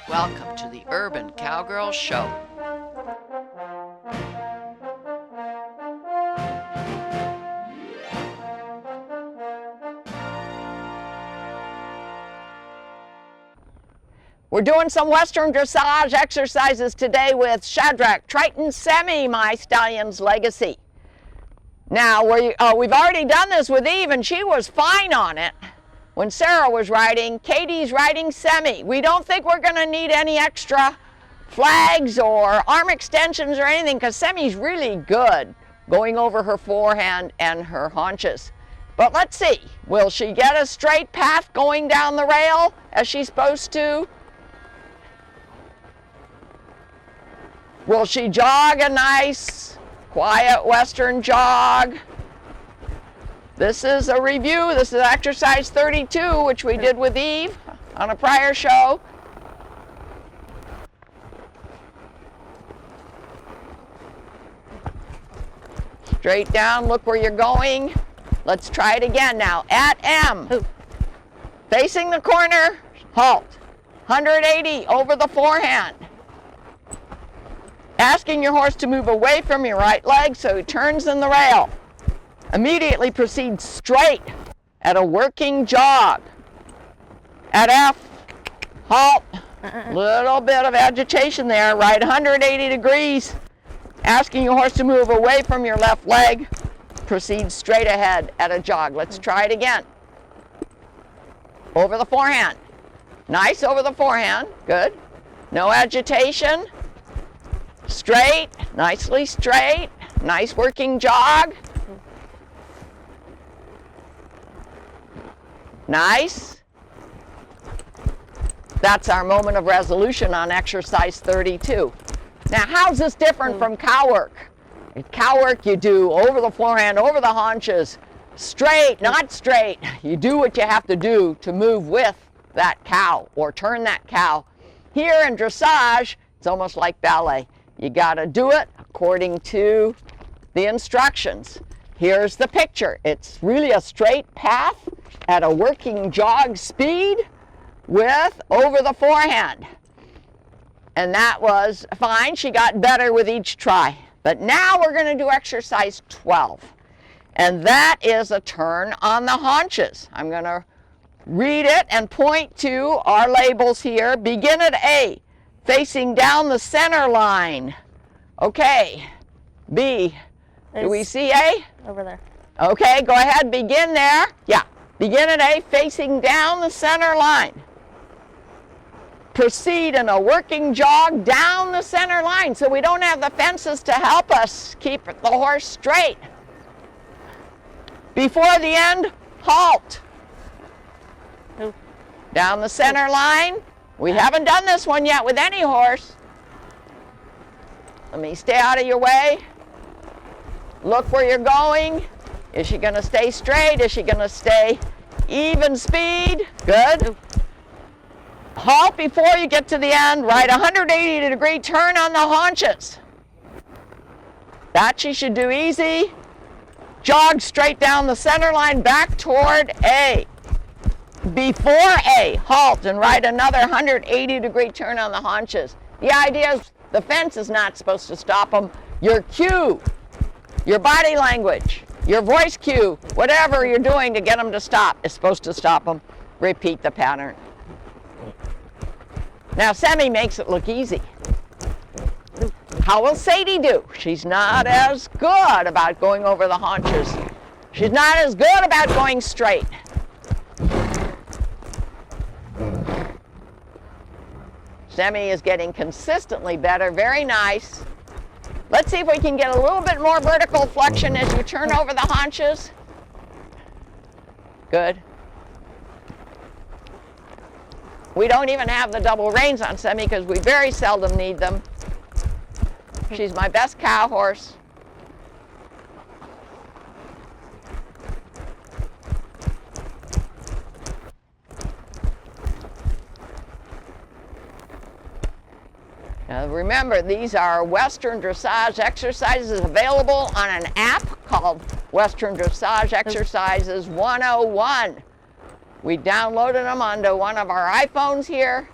Welcome to the Urban Cowgirl Show. We're doing some Western Dressage exercises today with Shadrach, Triton, Semi, my stallion's legacy. Now, we've already done this with Eve, and she was fine on it when Sarah was riding. Katie's riding Semi. We don't think we're going to need any extra flags or arm extensions or anything, because Semi's really good going over her forehand and her haunches. But let's see, will she get a straight path going down the rail as she's supposed to? Will she jog a nice, quiet Western jog? This is a review. This is exercise 32, which we did with Eve on a prior show. Straight down, look where you're going. Let's try it again now. At M, facing the corner, halt. 180 over the forehand. Asking your horse to move away from your right leg so he turns in the rail. Immediately proceed straight at a working jog. At F, halt. Little bit of agitation there. Ride 180 degrees. Asking your horse to move away from your left leg. Proceed straight ahead at a jog. Let's try it again. Over the forehand. Nice over the forehand. Good. No agitation. Straight, nicely straight, nice working jog. Nice. That's our moment of resolution on exercise 32. Now, how's this different from cow work? In cow work, you do over the forehand, over the haunches, straight, not straight. You do what you have to do to move with that cow or turn that cow. Here in dressage, it's almost like ballet. You got to do it according to the instructions. Here's the picture. It's really a straight path at a working jog speed with over the forehand. And that was fine. She got better with each try. But now we're going to do exercise 12. And that is a turn on the haunches. I'm going to read it and point to our labels here. Begin at A. Facing down the center line. Okay. B. Do we see A? Over there. Okay, go ahead, begin there. Yeah, begin at A, facing down the center line. Proceed in a working jog down the center line so we don't have the fences to help us keep the horse straight. Before the end, halt. Down the center line. We haven't done this one yet with any horse. Let me stay out of your way. Look where you're going. Is she going to stay straight? Is she going to stay even speed? Good. Halt before you get to the end. Ride 180 degree turn on the haunches. That she should do easy. Jog straight down the center line back toward A. Before A, halt and ride another 180 degree turn on the haunches. The idea is the fence is not supposed to stop them. Your cue, your body language, your voice cue, whatever you're doing to get them to stop is supposed to stop them. Repeat the pattern. Now Semi makes it look easy. How will Sadie do? She's not as good about going over the haunches. She's not as good about going straight. Semi is getting consistently better, very nice. Let's see if we can get a little bit more vertical flexion as you turn over the haunches. Good. We don't even have the double reins on Semi because we very seldom need them. She's my best cow horse. Now remember, these are Western Dressage Exercises available on an app called Western Dressage Exercises 101. We downloaded them onto one of our iPhones here.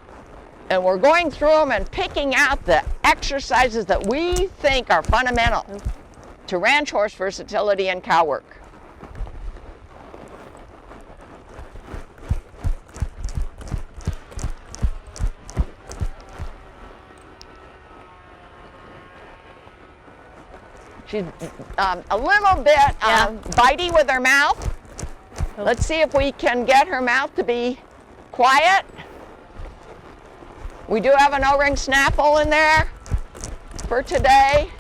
And we're going through them and picking out the exercises that we think are fundamental to ranch horse versatility and cow work. She's a little bit bitey with her mouth. Let's see if we can get her mouth to be quiet. We do have an O-ring snaffle in there for today.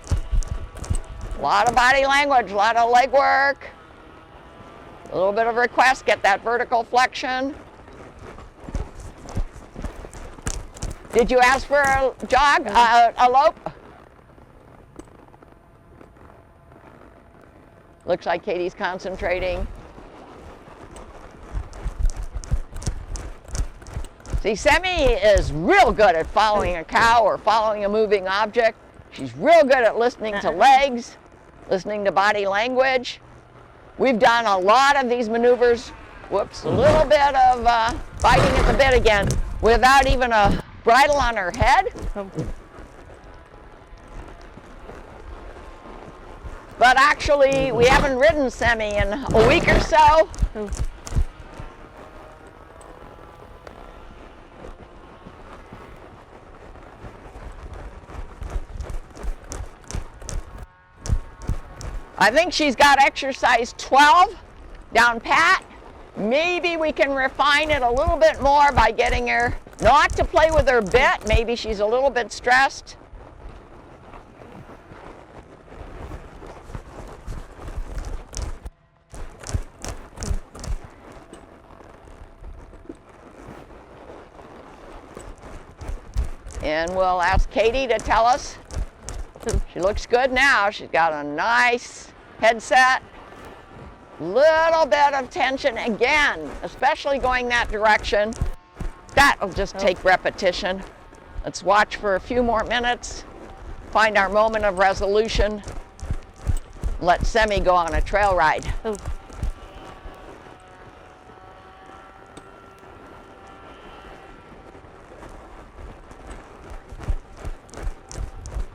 A lot of body language, a lot of leg work. A little bit of request, get that vertical flexion. Did you ask for a jog, a lope? Looks like Katie's concentrating. See, Semi is real good at following a cow or following a moving object. She's real good at listening to legs, listening to body language. We've done a lot of these maneuvers, whoops, a little bit of biting at the bit again, without even a bridle on her head. But actually, we haven't ridden Semi in a week or so. I think she's got exercise 12 down pat. Maybe we can refine it a little bit more by getting her not to play with her bit. Maybe she's a little bit stressed. And we'll ask Katie to tell us. She looks good now. She's got a nice headset. Little bit of tension again, especially going that direction. That'll just take repetition. Let's watch for a few more minutes, find our moment of resolution, let Semi go on a trail ride.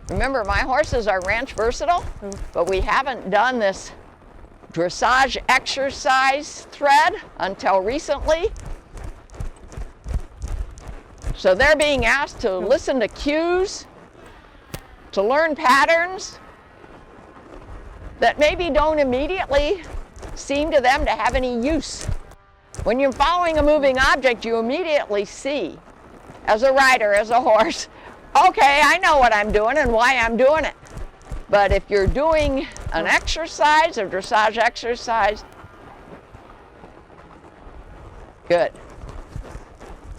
Remember, my horses are ranch versatile, but we haven't done this dressage exercise thread until recently. So they're being asked to listen to cues, to learn patterns that maybe don't immediately seem to them to have any use. When you're following a moving object, you immediately see, as a rider, as a horse, okay, I know what I'm doing and why I'm doing it. But if you're doing an exercise, a dressage exercise, good.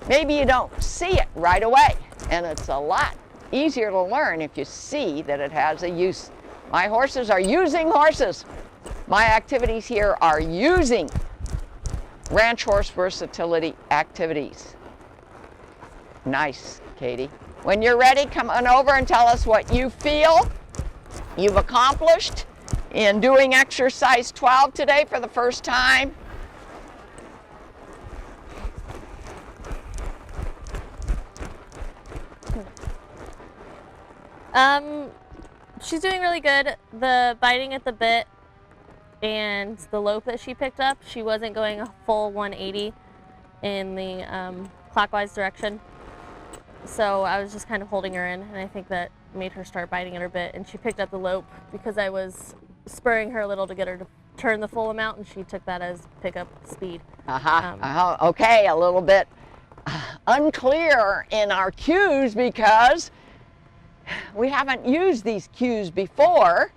Maybe you don't see it right away, and it's a lot easier to learn if you see that it has a use. My horses are using horses. My activities here are using ranch horse versatility activities. Nice, Katie. When you're ready, come on over and tell us what you feel you've accomplished in doing exercise 12 today for the first time. She's doing really good. The biting at the bit and the lope that she picked up, she wasn't going a full 180 in the clockwise direction. So I was just kind of holding her in, and I think that made her start biting at her bit. And she picked up the lope because I was spurring her a little to get her to turn the full amount, and she took that as pickup speed. Okay, a little bit unclear in our cues because we haven't used these cues before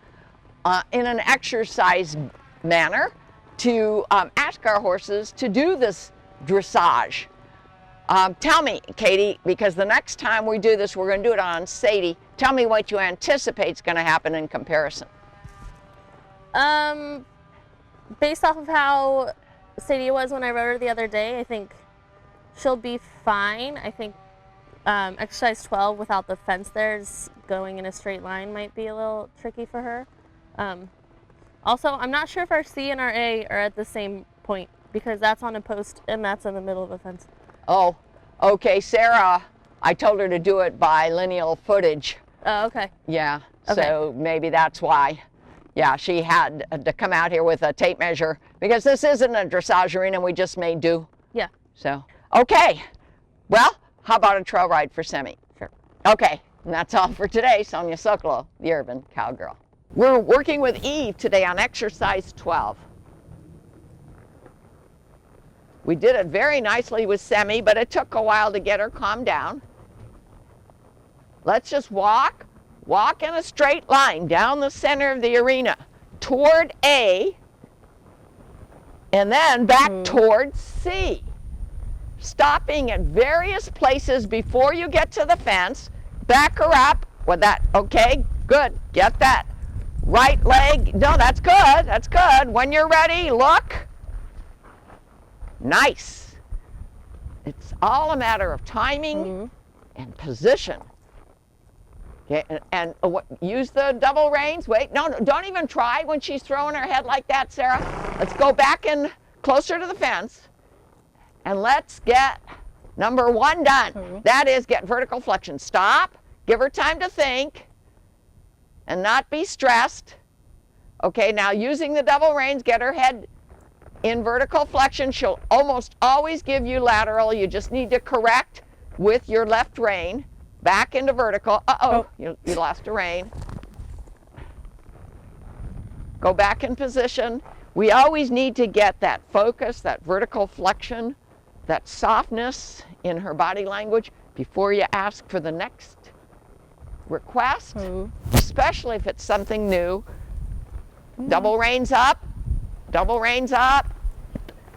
in an exercise manner to ask our horses to do this dressage. Tell me, Katie, because the next time we do this, we're going to do it on Sadie. Tell me what you anticipate is going to happen in comparison. Based off of how Sadie was when I rode her the other day, I think she'll be fine. I think exercise 12 without the fence there is going in a straight line might be a little tricky for her. Also, I'm not sure if our C and our A are at the same point because that's on a post and that's in the middle of a fence. Oh, okay, Sarah, I told her to do it by lineal footage. Oh, okay. Yeah, Okay. so maybe that's why. Yeah, she had to come out here with a tape measure because this isn't a dressage arena, we just made do. Yeah. So, okay. Well, how about a trail ride for Semi? Sure. Okay, and that's all for today. Sonia Sokolow, the Urban Cowgirl. We're working with Eve today on exercise 12. We did it very nicely with Semi, but it took a while to get her calmed down. Let's just walk in a straight line down the center of the arena toward A, and then back towards C. Stopping at various places before you get to the fence. Back her up with that. Okay, good. Get that. Right leg. No, that's good. That's good. When you're ready, look. Nice. It's all a matter of timing and position. Okay, and use the double reins. Wait, no, don't even try when she's throwing her head like that, Sarah. Let's go back in closer to the fence. And let's get number 1 done. That is get vertical flexion. Stop, give her time to think, and not be stressed. Okay, now using the double reins, get her head in vertical flexion. She'll almost always give you lateral. You just need to correct with your left rein. Back into vertical. You lost a rein. Go back in position. We always need to get that focus, that vertical flexion, that softness in her body language before you ask for the next request, especially if it's something new. Double reins up, double reins up.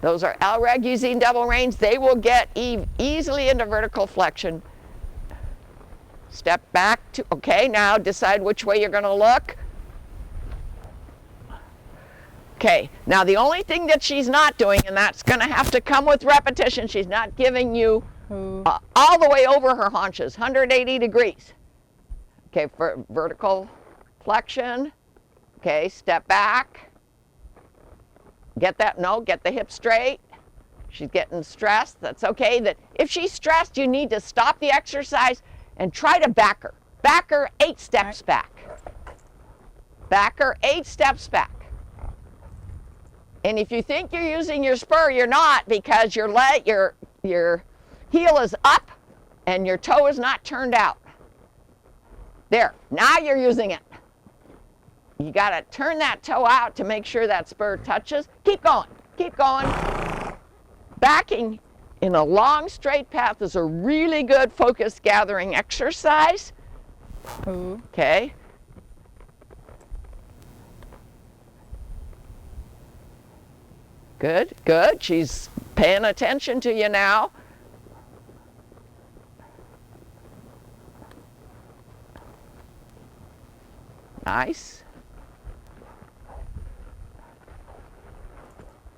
Those are L-reg using double reins. They will get Eve easily into vertical flexion. Step back to, okay, now decide which way you're going to look. Okay, now the only thing that she's not doing, and that's going to have to come with repetition, she's not giving you all the way over her haunches, 180 degrees. Okay, for vertical flexion. Okay, step back. Get that, no, get the hip straight. She's getting stressed, that's okay. That if she's stressed, you need to stop the exercise and try to back her. Back her 8 steps back. Back her 8 steps back. And if you think you're using your spur, you're not, because your leg, your heel is up and your toe is not turned out. There, now you're using it. You got to turn that toe out to make sure that spur touches. Keep going, keep going. Backing in a long straight path is a really good focus gathering exercise. Okay. Good, good. She's paying attention to you now. Nice.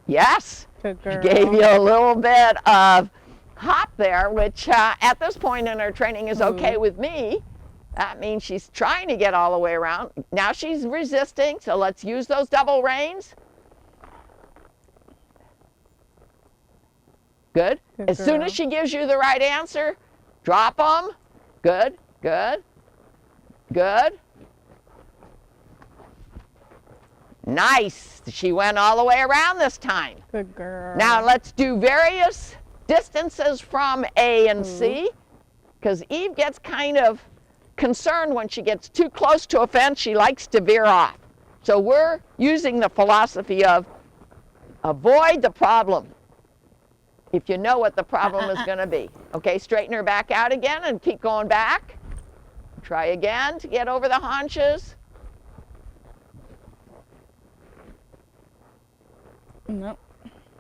Yes. Good girl. She gave you a little bit of hop there, which at this point in her training is okay with me. That means she's trying to get all the way around. Now she's resisting, so let's use those double reins. Good. Good As soon girl. as she gives you the right answer, drop them. Good, good, good. Nice. She went all the way around this time. Good girl. Now let's do various distances from A and C, because Eve gets kind of concerned when she gets too close to a fence. She likes to veer off. So we're using the philosophy of avoid the problem if you know what the problem is going to be. Okay, straighten her back out again and keep going back. Try again to get over the haunches. Nope.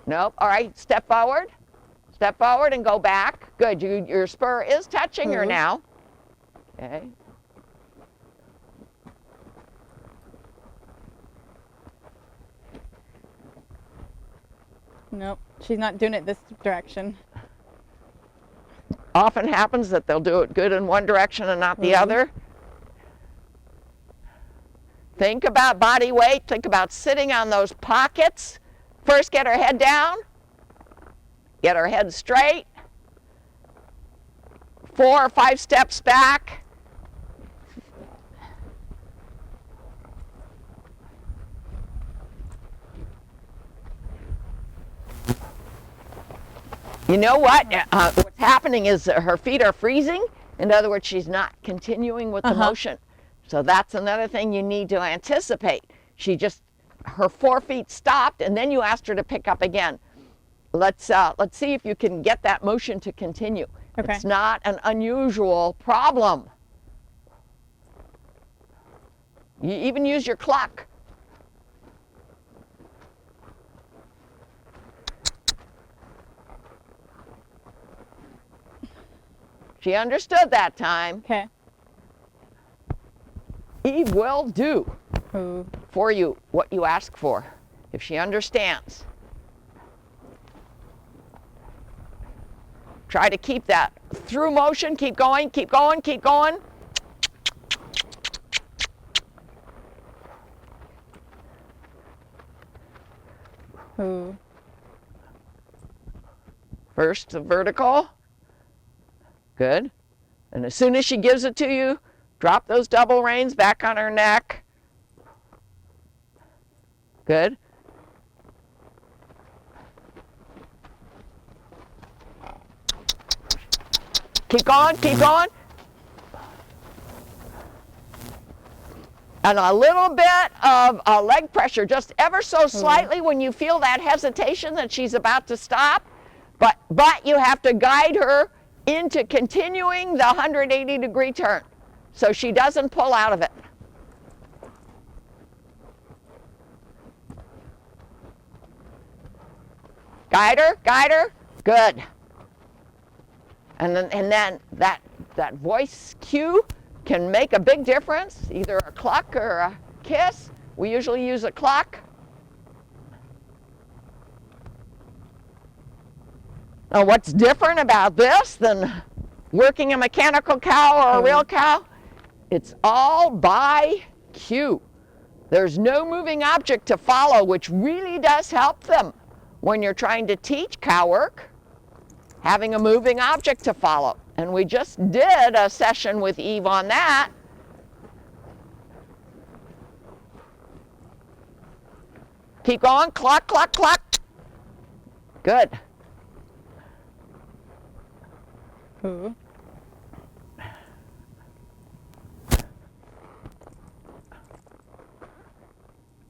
Nope. All right, step forward. Step forward and go back. Good. Your spur is touching her now. Okay. Nope. She's not doing it this direction. Often happens that they'll do it good in one direction and not the other. Think about body weight. Think about sitting on those pockets. First, get her head down. Get her head straight. 4 or 5 steps back. You know what? What's happening is her feet are freezing. In other words, she's not continuing with the motion. So that's another thing you need to anticipate. Her 4 feet stopped, and then you asked her to pick up again. Let's see if you can get that motion to continue. Okay. It's not an unusual problem. You even use your clock. She understood that time. Okay. Eve will do Ooh. for you what you ask for if she understands. Try to keep that through motion. Keep going, keep going, keep going. Ooh. First the vertical. Good. And as soon as she gives it to you, drop those double reins back on her neck. Good. Keep going, keep going. And a little bit of leg pressure, just ever so slightly when you feel that hesitation that she's about to stop. But you have to guide her into continuing the 180-degree turn so she doesn't pull out of it. Guide her, good. And then that voice cue can make a big difference, either a cluck or a kiss. We usually use a cluck. Now what's different about this than working a mechanical cow or a real cow? It's all by cue. There's no moving object to follow, which really does help them when you're trying to teach cow work, having a moving object to follow. And we just did a session with Eve on that. Keep going, cluck, cluck, cluck. Good. Ooh.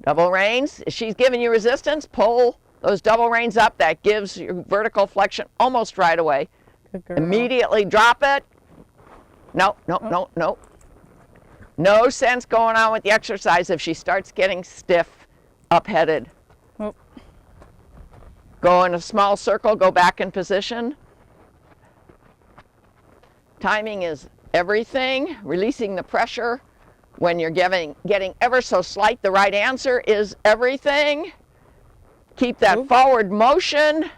Double reins. If she's giving you resistance, pull those double reins up. That gives your vertical flexion almost right away. Good girl. Immediately drop it. No, no, no, no. No sense going on with the exercise if she starts getting stiff, up-headed. Oh. Go in a small circle, go back in position. Timing is everything. Releasing the pressure when you're getting ever so slight, the right answer is everything. Keep that forward motion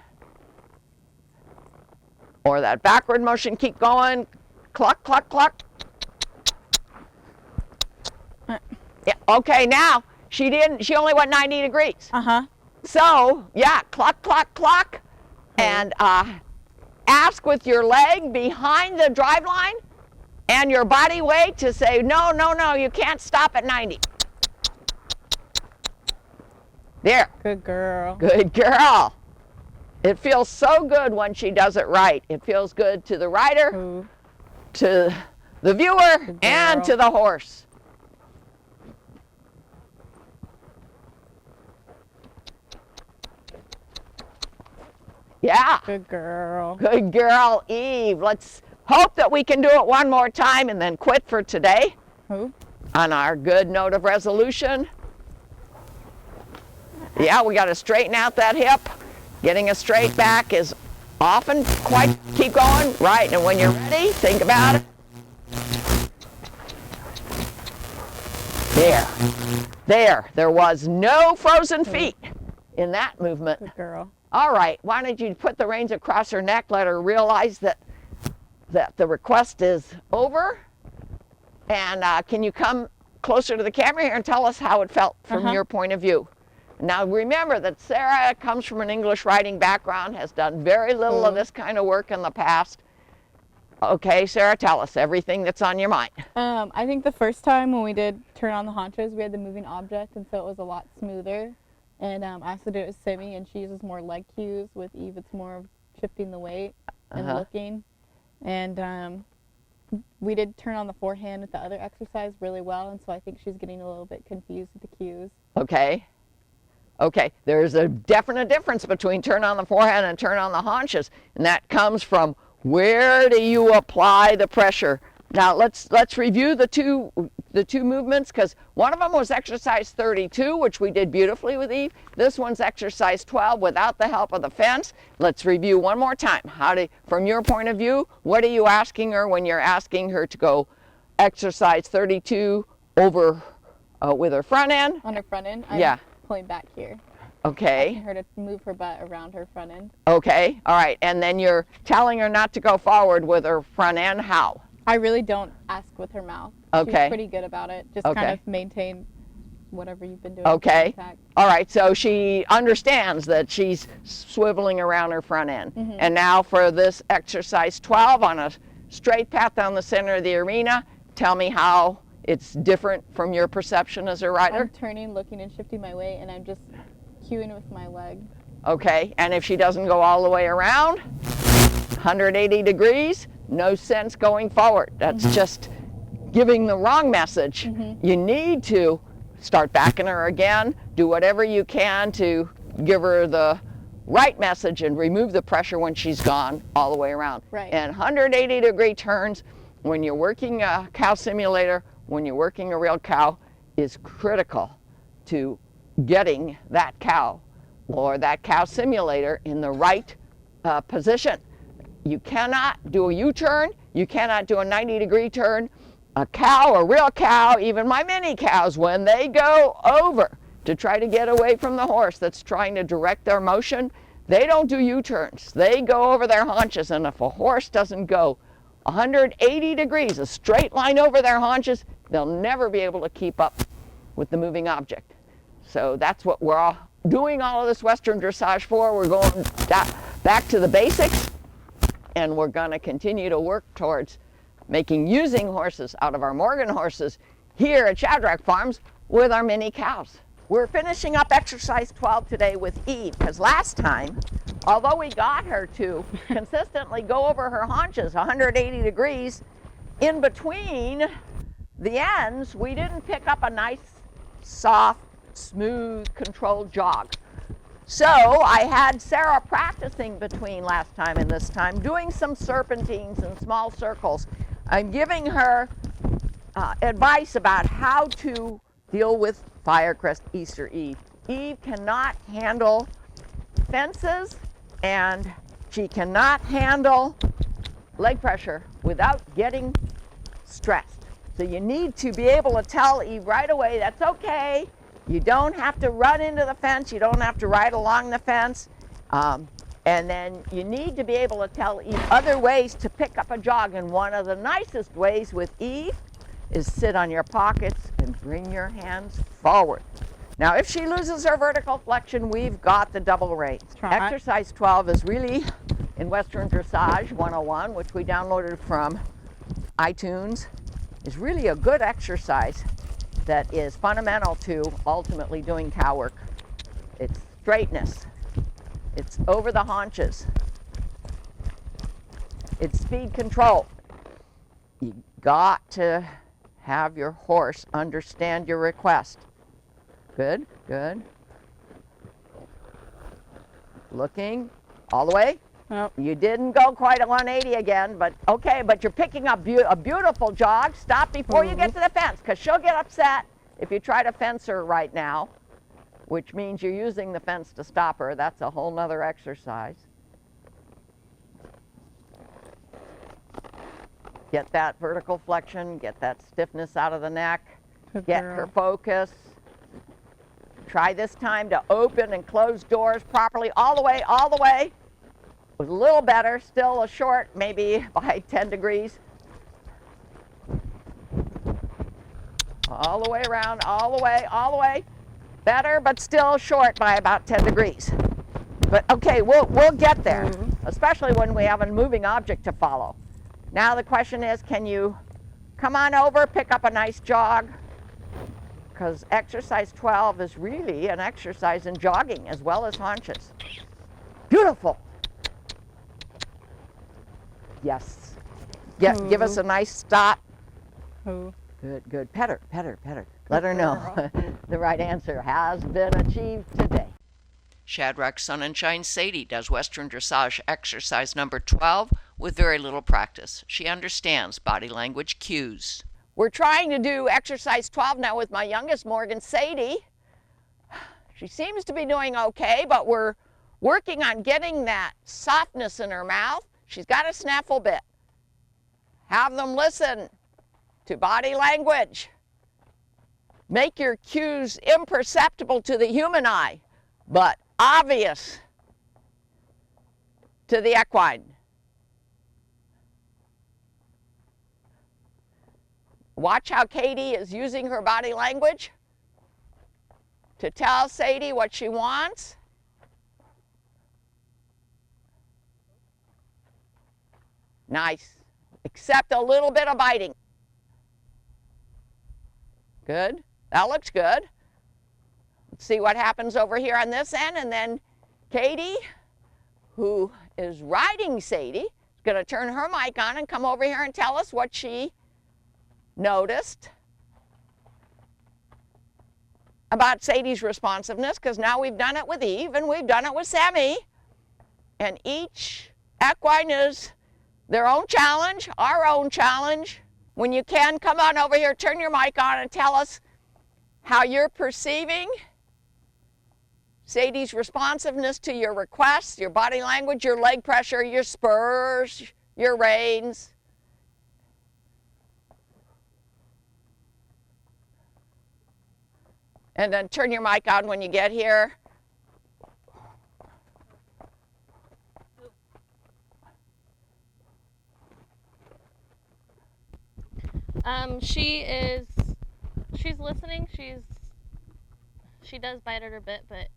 or that backward motion. Keep going. Cluck, cluck, cluck. Yeah, okay, now she only went 90 degrees. So, yeah, cluck, cluck, cluck. And ask with your leg behind the drive line and your body weight to say, no, no, no, you can't stop at 90. There. Good girl. Good girl. It feels so good when she does it right. It feels good to the rider, Ooh. to the viewer, and to the horse. Yeah. Good girl. Good girl, Eve. Let's hope that we can do it one more time and then quit for today Ooh. on our good note of resolution. Yeah, we got to straighten out that hip. Getting a straight back is often quite, keep going, right, and when you're ready, think about it. There was no frozen feet in that movement. Good girl. All right, why don't you put the reins across her neck, let her realize that the request is over. And can you come closer to the camera here and tell us how it felt from your point of view? Now remember that Sarah comes from an English writing background, has done very little of this kind of work in the past. Okay, Sarah, tell us everything that's on your mind. I think the first time when we did turn on the haunches, we had the moving object, and so it was a lot smoother. And I also did it with Simi, and she uses more leg cues. With Eve, it's more of shifting the weight and looking. And we did turn on the forehand with the other exercise really well, and so I think she's getting a little bit confused with the cues. Okay. Okay, there's a definite difference between turn on the forehand and turn on the haunches, and that comes from where do you apply the pressure. Now let's review the two movements, because one of them was exercise 32, which we did beautifully with Eve. This one's exercise 12 without the help of the fence. Let's review one more time. From your point of view, what are you asking her when you're asking her to go exercise 32 over with her front end? On her front end, Yeah. I'm pulling back here. Okay. Asking her to move her butt around her front end. Okay, all right, and then you're telling her not to go forward with her front end. How? I really don't ask with her mouth. Okay. She's pretty good about it. Just Okay. kind of maintain whatever you've been doing. Okay. Contact. All right, so she understands that she's swiveling around her front end. And now for this exercise 12 on a straight path down the center of the arena, tell me how it's different from your perception as a rider. I'm turning, looking, and shifting my weight, and I'm just cueing with my leg. Okay, and if she doesn't go all the way around, 180 degrees, no sense going forward. That's just giving the wrong message. You need to start backing her again, do whatever you can to give her the right message and remove the pressure when she's gone all the way around. Right. And 180 degree turns when you're working a cow simulator, when you're working a real cow, is critical to getting that cow or that cow simulator in the right position. You cannot do a U-turn, you cannot do a 90-degree turn. A cow, a real cow, even my mini cows, when they go over to try to get away from the horse that's trying to direct their motion, they don't do U-turns. They go over their haunches, and if a horse doesn't go 180 degrees, a straight line over their haunches, they'll never be able to keep up with the moving object. So that's what we're all doing all of this Western dressage for. We're going back to the basics, and we're going to continue to work towards making using horses out of our Morgan horses here at Shadrack Farms with our mini cows. We're finishing up exercise 12 today with Eve, because last time, although we got her to consistently go over her haunches 180 degrees, in between the ends, we didn't pick up a nice, soft, smooth, controlled jog. So I had Sarah practicing between last time and this time, doing some serpentines and small circles. I'm giving her advice about how to deal with Firecrest Easter Eve. Eve cannot handle fences, and she cannot handle leg pressure without getting stressed. So you need to be able to tell Eve right away, that's okay. You don't have to run into the fence. You don't have to ride along the fence. And then you need to be able to tell Eve other ways to pick up a jog. And one of the nicest ways with Eve is sit on your pockets and bring your hands forward. Now, if she loses her vertical flexion, we've got the double reins. Exercise 12 is really in Western Dressage 101, which we downloaded from iTunes, is really a good exercise that is fundamental to ultimately doing cow work. It's straightness. It's over the haunches. It's speed control. You got to have your horse understand your request. Good, good. Looking all the way. Yep. You didn't go quite a 180 again, but okay, but you're picking up a beautiful jog. Stop before you get to the fence, because she'll get upset if you try to fence her right now, which means you're using the fence to stop her. That's a whole nother exercise. Get that vertical flexion, get that stiffness out of the neck, Good get girl. her focus. Try this time to open and close doors properly, all the way, all the way. It was a little better, still a short, maybe by 10 degrees. All the way around, all the way, all the way. Better, but still short by about 10 degrees. But okay, we'll get there, especially when we have a moving object to follow. Now the question is, can you come on over, pick up a nice jog? Because exercise 12 is really an exercise in jogging as well as haunches. Beautiful. Yes. Give us a nice stop. Good, good. Pet her, pet her, pet her. Let her know the right answer has been achieved today. Shadrach Sun and Shine Sadie does Western Dressage exercise number 12 with very little practice. She understands body language cues. We're trying to do exercise 12 now with my youngest Morgan, Sadie. She seems to be doing okay, but we're working on getting that softness in her mouth. She's got a snaffle bit. Have them listen to body language. Make your cues imperceptible to the human eye, but obvious to the equine. Watch how Katie is using her body language to tell Sadie what she wants. Nice. Except a little bit of biting. Good. That looks good. Let's see what happens over here on this end. And then Katie, who is riding Sadie, is going to turn her mic on and come over here and tell us what she noticed about Sadie's responsiveness, because now we've done it with Eve and we've done it with Sammy. And each equine is their own challenge, our own challenge. When you can, come on over here, turn your mic on and tell us how you're perceiving Sadie's responsiveness to your requests, your body language, your leg pressure, your spurs, your reins. And then turn your mic on when you get here. She's listening. She does bite at her bit, but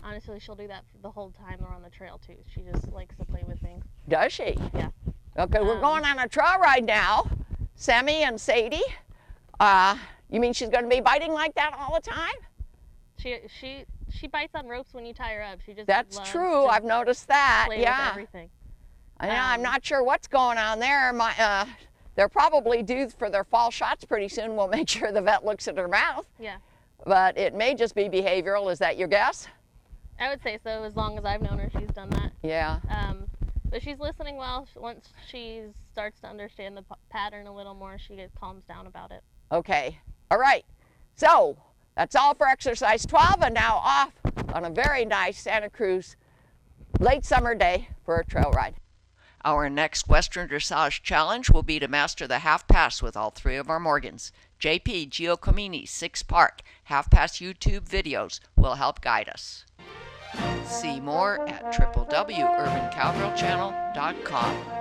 honestly, she'll do that for the whole time we're on the trail too. She just likes to play with things. Does she? Yeah. Okay, we're going on a trail ride now, Sammy and Sadie. You mean she's going to be biting like that all the time? She bites on ropes when you tie her up. She just That's loves true. to I've noticed that. play Yeah. with everything. I'm not sure what's going on there. They're probably due for their fall shots pretty soon. We'll make sure the vet looks at her mouth. Yeah. But it may just be behavioral. Is that your guess? I would say so. As long as I've known her, she's done that. Yeah. But she's listening well. Once she starts to understand the pattern a little more, she calms down about it. Okay. All right. So that's all for exercise 12, and now off on a very nice Santa Cruz late summer day for a trail ride. Our next Western Dressage challenge will be to master the half pass with all three of our Morgans. JP Giacomini's 6-part half pass YouTube videos will help guide us. See more at www.urbancowgirlchannel.com.